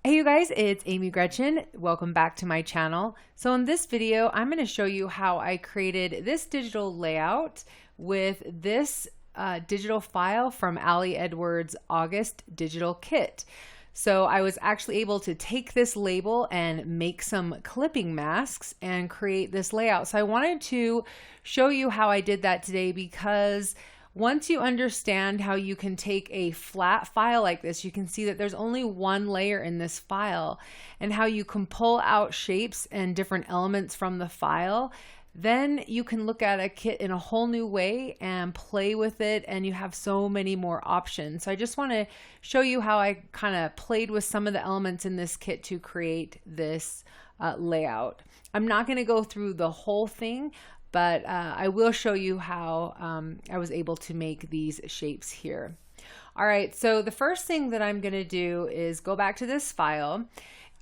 Hey you guys, it's Amy Gretchen. Welcome back to my channel. So in this video, I'm going to show you how I created this digital layout with this digital file from Ali Edwards' August Digital Kit. So I was actually able to take this label and make some clipping masks and create this layout. So I wanted to show you how I did that today because once you understand how you can take a flat file like this, you can see that there's only one layer in this file, and how you can pull out shapes and different elements from the file. Then you can look at a kit in a whole new way and play with it, and you have so many more options. So I just want to show you how I kind of played with some of the elements in this kit to create this layout. I'm not going to go through the whole thing, but I will show you how I was able to make these shapes here. All right, so the first thing that I'm going to do is go back to this file,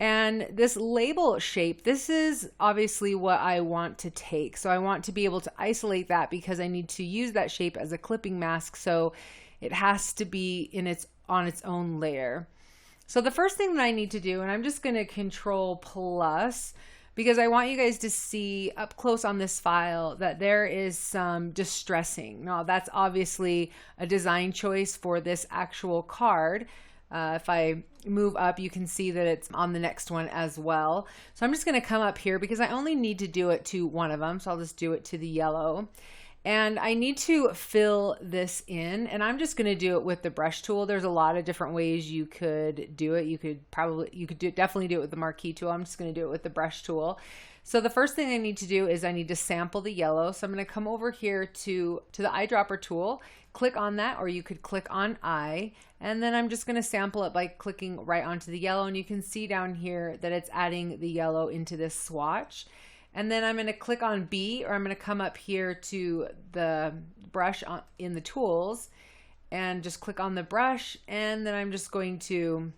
and this label shape, this is obviously what I want to take. So I want to be able to isolate that because I need to use that shape as a clipping mask, so it has to be on its own layer. So the first thing that I need to do, and I'm just going to Control plus, because I want you guys to see up close on this file that there is some distressing. Now that's obviously a design choice for this actual card. If I move up, you can see that it's on the next one as well. So I'm just going to come up here because I only need to do it to one of them. So I'll just do it to the yellow. And I need to fill this in, and I'm just going to do it with the brush tool. There's a lot of different ways you could do it. You could definitely do it with the marquee tool. I'm just going to do it with the brush tool. So the first thing I need to do is I need to sample the yellow. So I'm going to come over here to the eyedropper tool, click on that, or you could click on eye, and then I'm just going to sample it by clicking right onto the yellow, and you can see down here that it's adding the yellow into this swatch. And then I'm going to click on B, or I'm going to come up here to the brush in the tools and just click on the brush, and then I'm just going to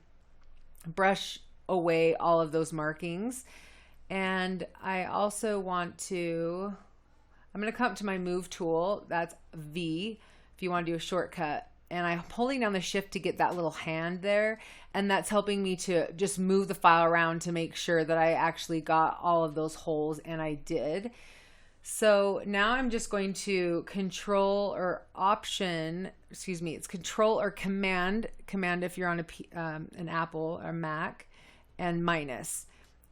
brush away all of those markings. And I also want to, I'm going to come up to my move tool, that's V if you want to do a shortcut. And I'm holding down the shift to get that little hand there, and that's helping me to just move the file around to make sure that I actually got all of those holes, and I did. So now I'm just going to Control or Command if you're on an Apple or Mac, and minus.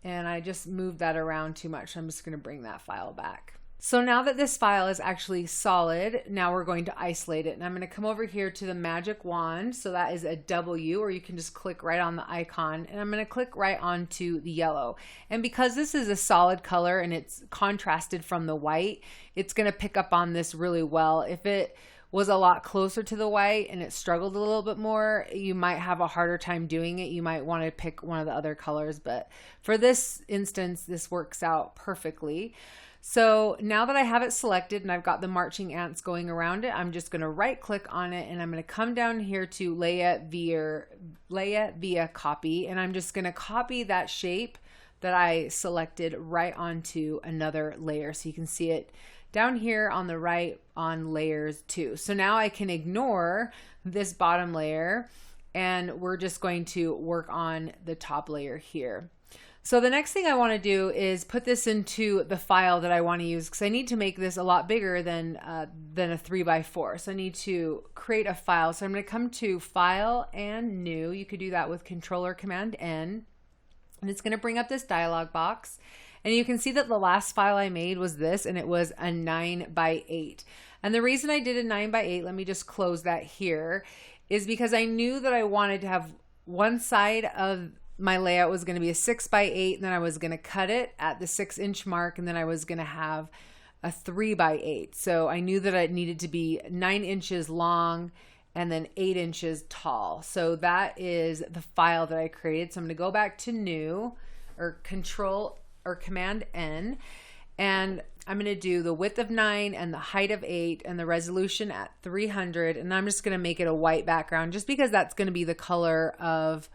And I just moved that around too much, so I'm just going to bring that file back. So now that this file is actually solid, now we're going to isolate it. And I'm going to come over here to the magic wand. So that is a W, or you can just click right on the icon. And I'm going to click right onto the yellow. And because this is a solid color and it's contrasted from the white, it's going to pick up on this really well. If it was a lot closer to the white and it struggled a little bit more, you might have a harder time doing it. You might want to pick one of the other colors. But for this instance, this works out perfectly. So now that I have it selected and I've got the marching ants going around it, I'm just going to right click on it, and I'm going to come down here to layout via copy, and I'm just going to copy that shape that I selected right onto another layer. So you can see it down here on the right on layers 2. So now I can ignore this bottom layer, and we're just going to work on the top layer here. So the next thing I want to do is put this into the file that I want to use, because I need to make this a lot bigger than a 3x4. So I need to create a file. So I'm going to come to File and New. You could do that with Control or Command N. And it's going to bring up this dialog box. And you can see that the last file I made was this, and it was a 9x8. And the reason I did a 9x8, let me just close that here, is because I knew that I wanted to have one side of my layout was going to be a 6x8, and then I was going to cut it at the 6-inch mark, and then I was going to have a 3x8. So I knew that it needed to be 9 inches long and then 8 inches tall. So that is the file that I created. So I'm going to go back to New, or Control or Command N, and I'm going to do the width of 9 and the height of 8 and the resolution at 300, and I'm just going to make it a white background just because that's going to be the color of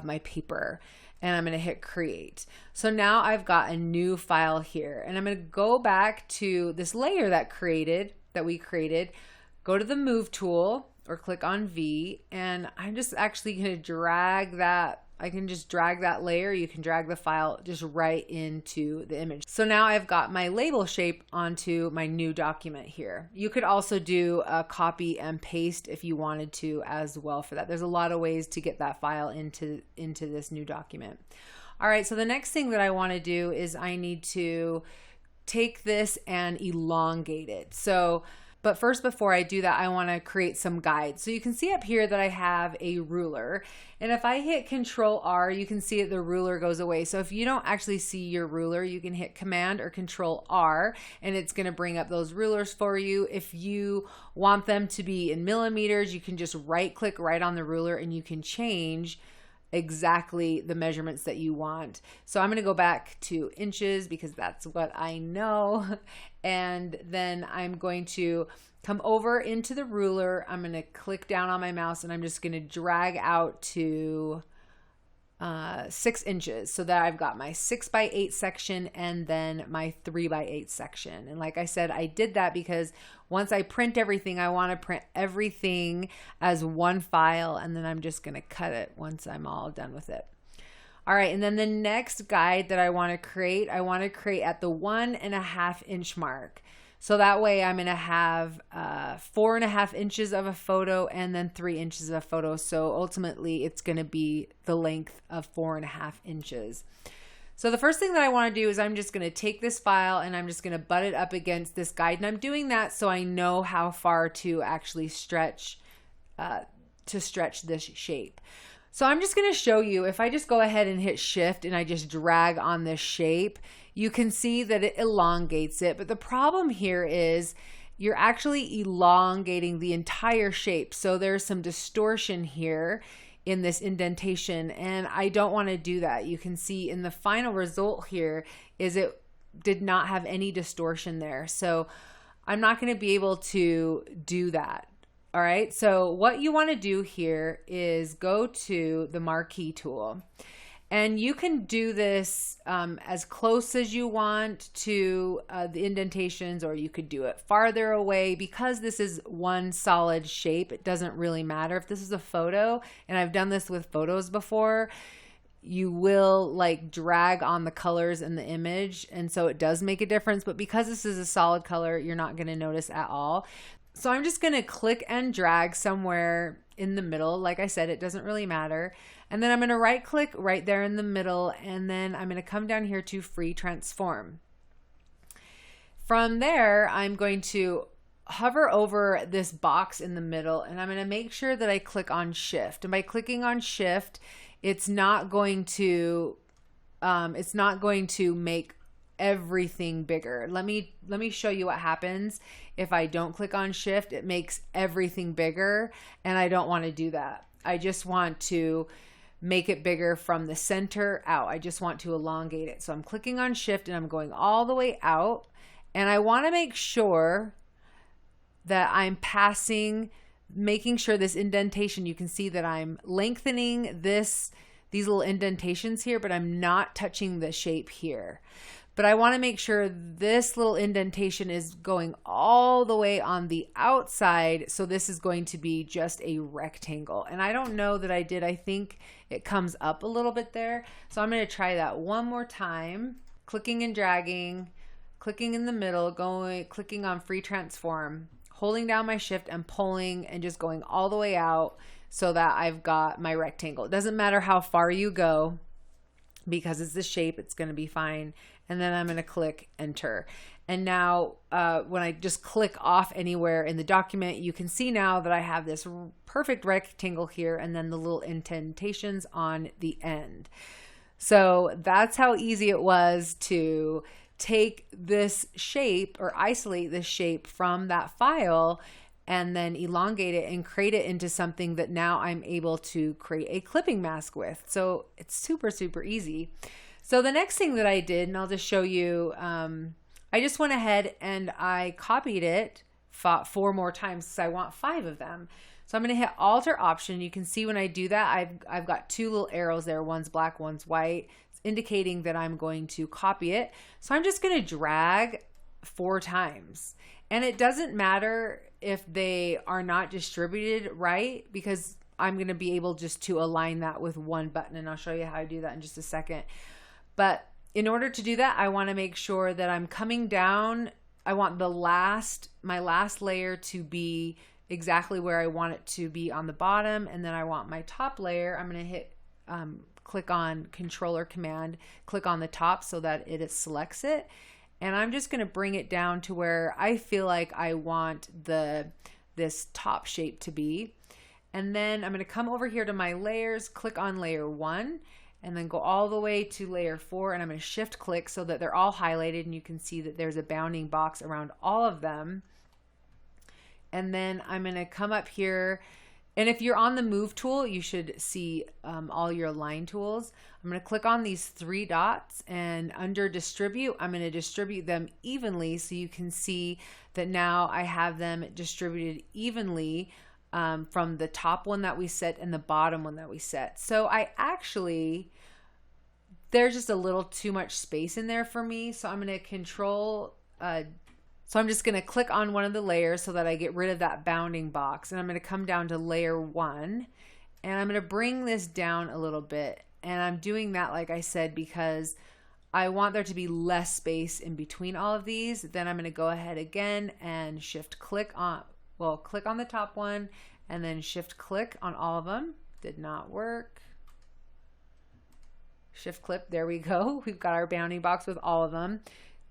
my paper. And I'm going to hit create. So now I've got a new file here, and I'm going to go back to this layer that we created, go to the move tool or click on V, and I'm just actually going to drag that I can just drag that layer. You can drag the file just right into the image. So now I've got my label shape onto my new document here. You could also do a copy and paste if you wanted to as well for that. There's a lot of ways to get that file into this new document. All right, so the next thing that I want to do is I need to take this and elongate it. But first, before I do that, I want to create some guides. So you can see up here that I have a ruler. And if I hit Control R, you can see that the ruler goes away. So if you don't actually see your ruler, you can hit Command or Control R, and it's going to bring up those rulers for you. If you want them to be in millimeters, you can just right click right on the ruler and you can change exactly the measurements that you want. So I'm going to go back to inches because that's what I know. And then I'm going to come over into the ruler. I'm going to click down on my mouse and I'm just going to drag out to 6 inches so that I've got my 6x8 section and then my 3x8 section. And like I said, I did that because once I print everything, I want to print everything as one file, and then I'm just going to cut it once I'm all done with it. All right, and then the next guide that I want to create at the 1.5 inch mark. So that way I'm going to have 4.5 inches of a photo and then 3 inches of a photo. So ultimately it's going to be the length of 4.5 inches. So the first thing that I want to do is I'm just going to take this file and I'm just going to butt it up against this guide. And I'm doing that so I know how far to actually stretch this shape. So I'm just going to show you, if I just go ahead and hit Shift and I just drag on this shape, you can see that it elongates it. But the problem here is you're actually elongating the entire shape. So there's some distortion here in this indentation, and I don't want to do that. You can see in the final result here is it did not have any distortion there. So I'm not going to be able to do that. All right, so what you want to do here is go to the marquee tool, and you can do this as close as you want to the indentations, or you could do it farther away. Because this is one solid shape, it doesn't really matter. If this is a photo, and I've done this with photos before, you will like drag on the colors in the image, and so it does make a difference. But because this is a solid color, you're not going to notice at all. So I'm just going to click and drag somewhere in the middle. Like I said, it doesn't really matter. And then I'm going to right click right there in the middle, and then I'm going to come down here to Free Transform. From there, I'm going to hover over this box in the middle, and I'm going to make sure that I click on Shift. And by clicking on Shift, it's not going to make everything bigger. Let me show you what happens if I don't click on Shift. It makes everything bigger, and I don't want to do that. I just want to make it bigger from the center out. I just want to elongate it. So I'm clicking on Shift and I'm going all the way out, and I want to make sure that I'm making sure this indentation, you can see that I'm lengthening these little indentations here, but I'm not touching the shape here. But I want to make sure this little indentation is going all the way on the outside. So this is going to be just a rectangle. And I don't know that I did. I think it comes up a little bit there. So I'm going to try that one more time. Clicking and dragging, clicking in the middle, clicking on Free Transform, holding down my Shift and pulling and just going all the way out so that I've got my rectangle. It doesn't matter how far you go because it's the shape, it's going to be fine. And then I'm going to click Enter. And now when I just click off anywhere in the document, you can see now that I have this perfect rectangle here and then the little indentations on the end. So that's how easy it was to take this shape or isolate this shape from that file and then elongate it and create it into something that now I'm able to create a clipping mask with. So it's super, super easy. So the next thing that I did, and I'll just show you, I just went ahead and I copied it 4 more times because I want 5 of them. So I'm going to hit Alter Option. You can see when I do that, I've got 2 little arrows there. One's black, one's white. It's indicating that I'm going to copy it. So I'm just going to drag 4 times. And it doesn't matter if they are not distributed right, because I'm going to be able just to align that with one button, and I'll show you how I do that in just a second. But in order to do that, I want to make sure that I'm coming down. I want my last layer to be exactly where I want it to be on the bottom, and then I want my top layer. I'm going to hit click on Control or Command, click on the top so that it selects it, and I'm just going to bring it down to where I feel like I want this top shape to be. And then I'm going to come over here to my layers, click on layer 1, and then go all the way to layer 4, and I'm going to shift click so that they're all highlighted, and you can see that there's a bounding box around all of them. And then I'm going to come up here, and if you're on the move tool, you should see all your line tools. I'm going to click on these 3 dots, and under distribute, I'm going to distribute them evenly so you can see that now I have them distributed evenly from the top one that we set and the bottom one that we set. So there's just a little too much space in there for me. So I'm going to so I'm just going to click on one of the layers so that I get rid of that bounding box. And I'm going to come down to layer 1, and I'm going to bring this down a little bit. And I'm doing that, like I said, because I want there to be less space in between all of these. Then I'm going to go ahead again and click on the top one, and then shift click on all of them. Did not work. Shift click, there we go. We've got our bounding box with all of them.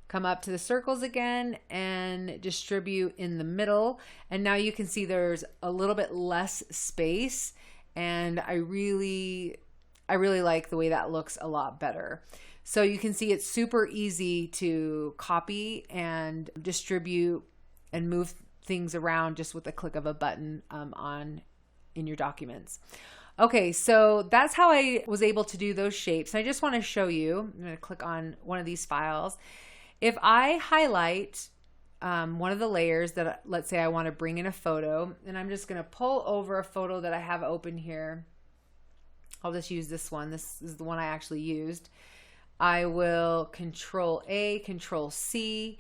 Come up to the circles again and distribute in the middle. And now you can see there's a little bit less space, and I really like the way that looks a lot better. So you can see it's super easy to copy and distribute and move things around just with the click of a button in your documents. Okay, so that's how I was able to do those shapes. I just want to show you, I'm going to click on one of these files. If I highlight one of the layers that, let's say I want to bring in a photo, and I'm just going to pull over a photo that I have open here. I'll just use this one. This is the one I actually used. I will Control A, Control C,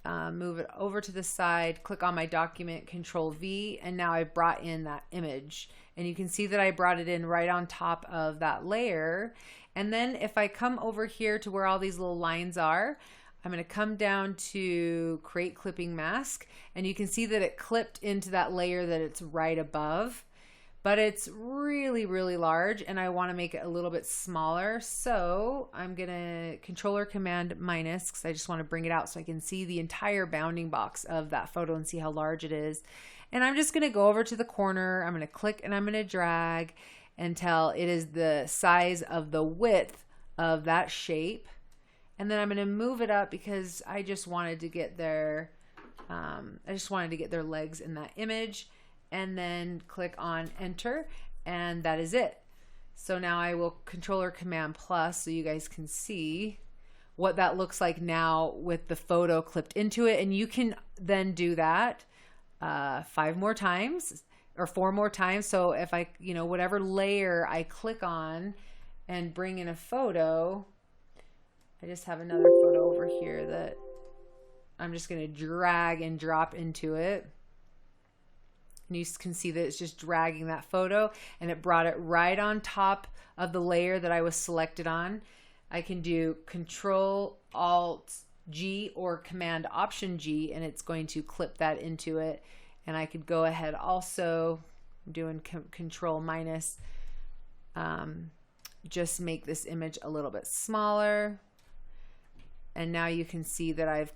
move it over to the side, click on my document, Control V, and now I've brought in that image. And you can see that I brought it in right on top of that layer. And then if I come over here to where all these little lines are, I'm going to come down to Create Clipping Mask, and you can see that it clipped into that layer that it's right above. But it's really, really large, and I want to make it a little bit smaller. So I'm going to Control or Command minus, because I just want to bring it out so I can see the entire bounding box of that photo and see how large it is. And I'm just going to go over to the corner. I'm going to click and I'm going to drag until it is the size of the width of that shape. And then I'm going to move it up because I just wanted to get their legs in that image. And then click on Enter, and that is it. So now I will Control or Command plus so you guys can see what that looks like now with the photo clipped into it. And you can then do that 5 more times or 4 more times. So if I, whatever layer I click on and bring in a photo, I just have another photo over here that I'm just going to drag and drop into it. And you can see that it's just dragging that photo, and it brought it right on top of the layer that I was selected on. I can do Control Alt G or Command Option G, and it's going to clip that into it. And I could go ahead also, I'm doing Control minus, just make this image a little bit smaller. And now you can see that I've,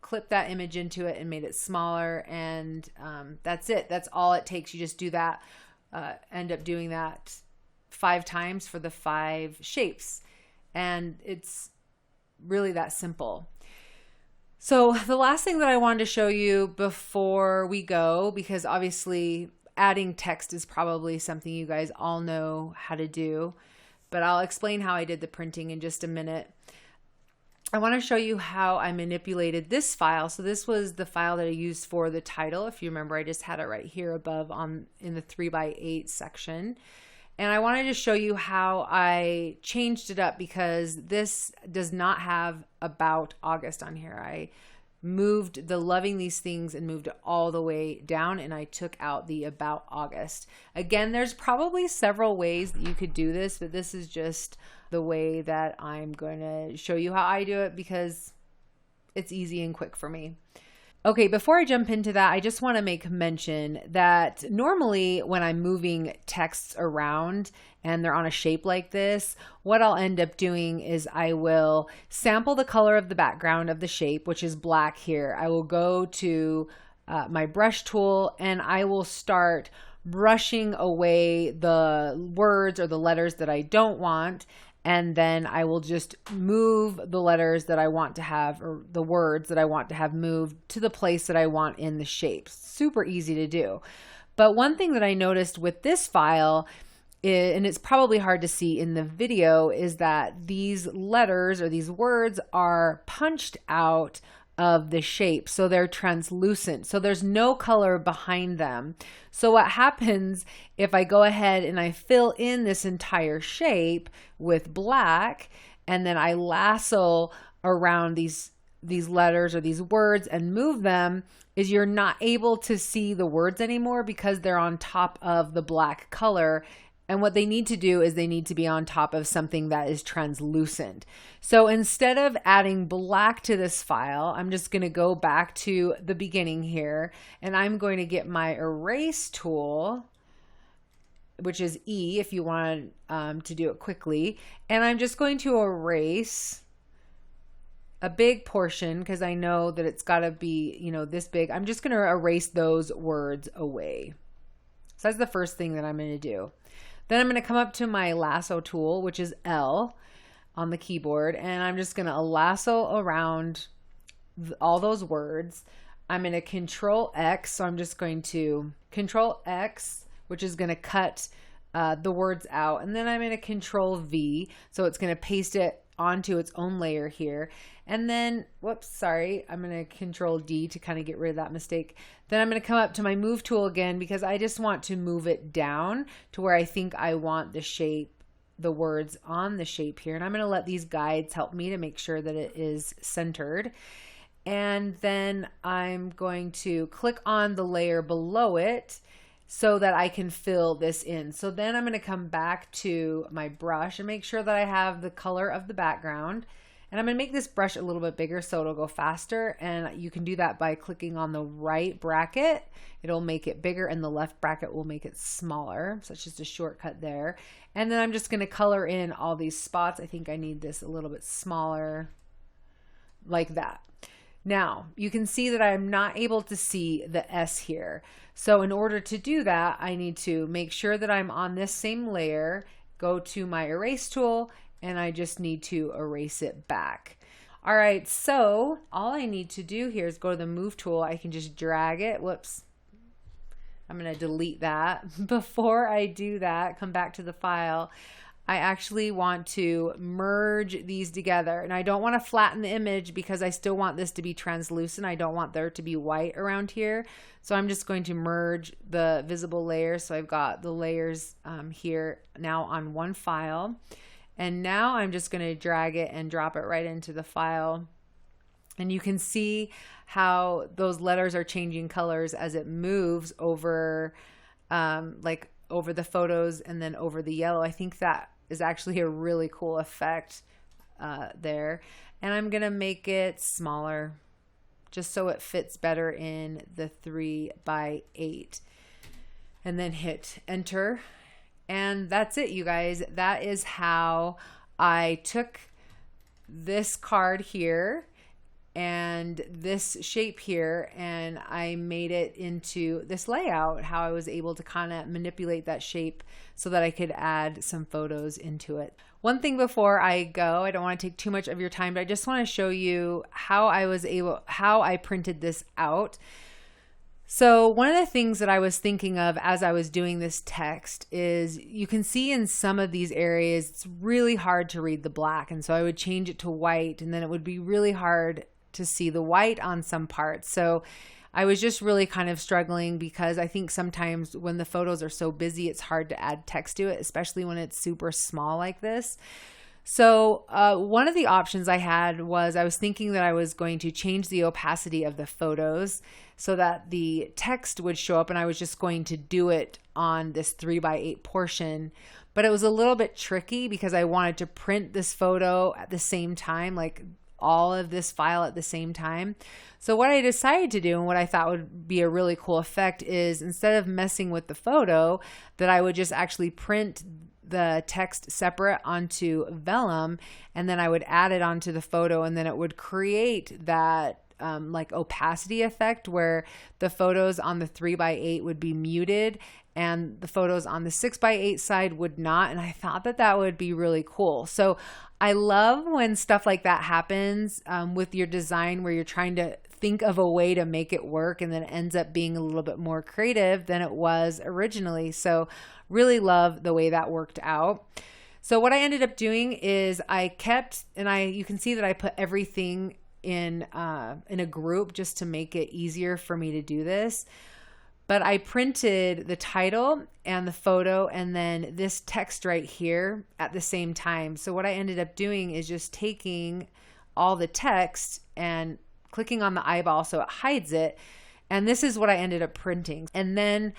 clipped that image into it and made it smaller. And that's it. That's all it takes. You just do that, end up doing that 5 times for the 5 shapes. And it's really that simple. So the last thing that I wanted to show you before we go, because obviously adding text is probably something you guys all know how to do, but I'll explain how I did the printing in just a minute. I want to show you how I manipulated this file. So this was the file that I used for the title. If you remember, I just had it right here above in the 3x8 section. And I wanted to show you how I changed it up because this does not have About August on here. I moved the loving these things and moved it all the way down, and I took out the about August. Again, there's probably several ways that you could do this, but this is just the way that I'm going to show you how I do it because it's easy and quick for me. Okay, before I jump into that, I just want to make mention that normally when I'm moving texts around and they're on a shape like this, what I'll end up doing is I will sample the color of the background of the shape, which is black here. I will go to my brush tool and I will start brushing away the words or the letters that I don't want. And then I will just move the letters that I want to have, or the words that I want to have moved to the place that I want in the shape. Super easy to do. But one thing that I noticed with this file, and it's probably hard to see in the video, is that these letters or these words are punched out of the shape. So they're translucent. So there's no color behind them. So what happens if I go ahead and I fill in this entire shape with black, and then I lasso around these letters or these words and move them, is you're not able to see the words anymore because they're on top of the black color. And what they need to do is they need to be on top of something that is translucent. So instead of adding black to this file, I'm just going to go back to the beginning here, and I'm going to get my erase tool, which is E if you want to do it quickly. And I'm just going to erase a big portion because I know that it's got to be, you know, this big. I'm just going to erase those words away. So that's the first thing that I'm going to do. Then I'm going to come up to my lasso tool, which is L on the keyboard, and I'm just going to lasso around all those words. I'm going to Control X, so I'm just going to Control X, which is going to cut the words out, and then I'm going to Control V, so it's going to paste it onto its own layer here. And then, whoops, sorry, I'm going to Control D to kind of get rid of that mistake. Then I'm going to come up to my move tool again because I just want to move it down to where I think I want the shape, the words on the shape here. And I'm going to let these guides help me to make sure that it is centered. And then I'm going to click on the layer below it so that I can fill this in. So then I'm going to come back to my brush and make sure that I have the color of the background. And I'm going to make this brush a little bit bigger so it'll go faster. And you can do that by clicking on the right bracket. It'll make it bigger, and the left bracket will make it smaller. So it's just a shortcut there. And then I'm just going to color in all these spots. I think I need this a little bit smaller, like that. Now, you can see that I'm not able to see the S here. So in order to do that, I need to make sure that I'm on this same layer, go to my erase tool, and I just need to erase it back. All right, so all I need to do here is go to the move tool. I can just drag it. Whoops. I'm going to delete that. Before I do that, come back to the file. I actually want to merge these together, and I don't want to flatten the image because I still want this to be translucent. I don't want there to be white around here. So I'm just going to merge the visible layers. So I've got the layers here now on one file. And now I'm just going to drag it and drop it right into the file. And you can see how those letters are changing colors as it moves over, like over the photos and then over the yellow. I think that is actually a really cool effect there. And I'm going to make it smaller just so it fits better in the 3x8. And then hit enter. And that's it, you guys. That is how I took this card here and this shape here, and I made it into this layout, how I was able to kind of manipulate that shape so that I could add some photos into it. One thing before I go, I don't want to take too much of your time, but I just want to show you how I printed this out. So one of the things that I was thinking of as I was doing this text is you can see in some of these areas, it's really hard to read the black. And so I would change it to white, and then it would be really hard to see the white on some parts. So I was just really kind of struggling because I think sometimes when the photos are so busy, it's hard to add text to it, especially when it's super small like this. So one of the options I had was I was thinking that I was going to change the opacity of the photos so that the text would show up, and I was just going to do it on this 3x8 portion. But it was a little bit tricky because I wanted to print this photo at the same time, like all of this file at the same time. So what I decided to do, and what I thought would be a really cool effect, is instead of messing with the photo, that I would just actually print the text separate onto vellum, and then I would add it onto the photo, and then it would create that like opacity effect where the photos on the 3x8 would be muted and the photos on the 6x8 side would not. And I thought that that would be really cool. So I love when stuff like that happens with your design, where you're trying to think of a way to make it work and then it ends up being a little bit more creative than it was originally. So really love the way that worked out. So what I ended up doing is I kept, and you can see that I put everything in a group just to make it easier for me to do this. But I printed the title and the photo and then this text right here at the same time. So what I ended up doing is just taking all the text and clicking on the eyeball so it hides it. And this is what I ended up printing. And then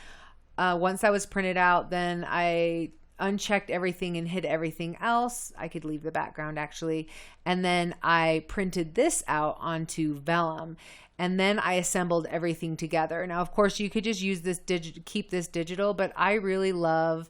once that was printed out, then I unchecked everything and hid everything else. I could leave the background actually. And then I printed this out onto vellum. And then I assembled everything together. Now, of course, you could just use this keep this digital, but I really love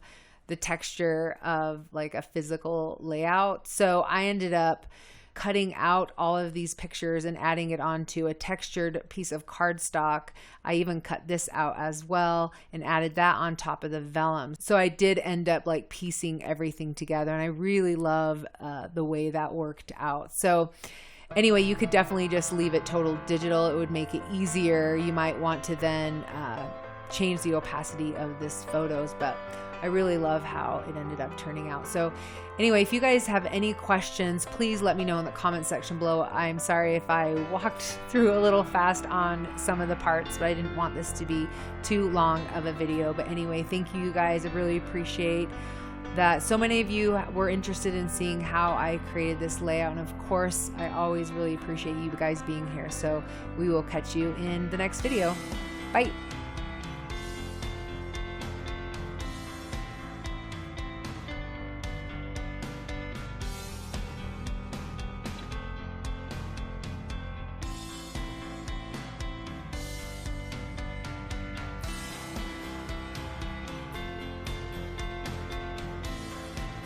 the texture of like a physical layout. So I ended up cutting out all of these pictures and adding it onto a textured piece of cardstock. I even cut this out as well and added that on top of the vellum. So I did end up like piecing everything together, and I really love the way that worked out. So anyway, you could definitely just leave it total digital. It would make it easier. You might want to then change the opacity of this photos, but I really love how it ended up turning out. So anyway, if you guys have any questions, please let me know in the comment section below. I'm sorry if I walked through a little fast on some of the parts, but I didn't want this to be too long of a video. But anyway, thank you guys. I really appreciate that so many of you were interested in seeing how I created this layout. And of course, I always really appreciate you guys being here. So we will catch you in the next video. Bye.